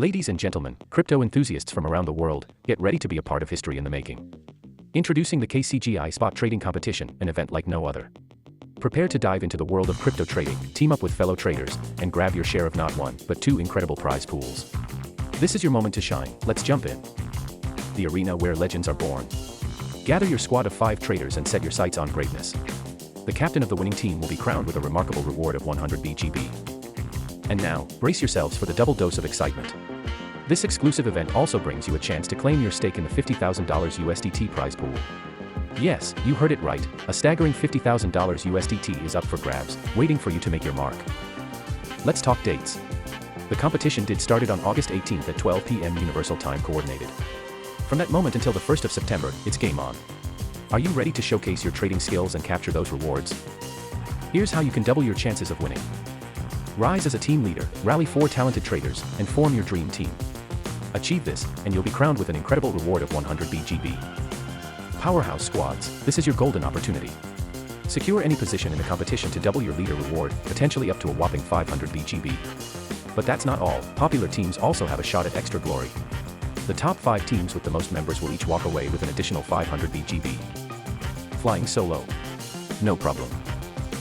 Ladies and gentlemen, crypto enthusiasts from around the world, get ready to be a part of history in the making. Introducing the KCGI Spot Trading Competition, an event like no other. Prepare to dive into the world of crypto trading, team up with fellow traders, and grab your share of not one, but two incredible prize pools. This is your moment to shine, let's jump in. The arena where legends are born. Gather your squad of 5 traders and set your sights on greatness. The captain of the winning team will be crowned with a remarkable reward of 100 BGB. And now, brace yourselves for the double dose of excitement. This exclusive event also brings you a chance to claim your stake in the $50,000 USDT prize pool. Yes, you heard it right, a staggering $50,000 USDT is up for grabs, waiting for you to make your mark. Let's talk dates. The competition started on August 18th at 12 p.m. Universal Time Coordinated. From that moment until the 1st of September, it's game on. Are you ready to showcase your trading skills and capture those rewards? Here's how you can double your chances of winning. Rise as a team leader, rally 4 talented traders, and form your dream team. Achieve this, and you'll be crowned with an incredible reward of 100 BGB. Powerhouse squads, this is your golden opportunity. Secure any position in the competition to double your leader reward, potentially up to a whopping 500 BGB. But that's not all, popular teams also have a shot at extra glory. The top 5 teams with the most members will each walk away with an additional 500 BGB. Flying solo? No problem.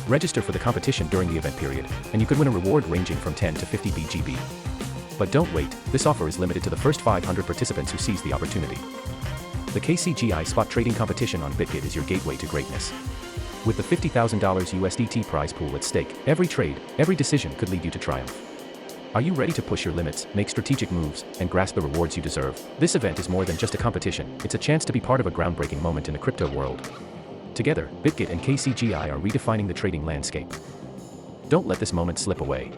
Register for the competition during the event period, and you could win a reward ranging from 10 to 50 BGB. But don't wait, this offer is limited to the first 500 participants who seize the opportunity. The KCGI Spot Trading Competition on Bitget is your gateway to greatness. With the $50,000 USDT prize pool at stake, every trade, every decision could lead you to triumph. Are you ready to push your limits, make strategic moves, and grasp the rewards you deserve? This event is more than just a competition, it's a chance to be part of a groundbreaking moment in the crypto world. Together, Bitget and KCGI are redefining the trading landscape. Don't let this moment slip away.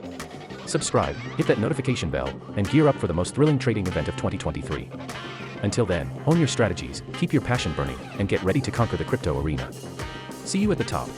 Subscribe, hit that notification bell, and gear up for the most thrilling trading event of 2023. Until then, hone your strategies, keep your passion burning, and get ready to conquer the crypto arena. See you at the top.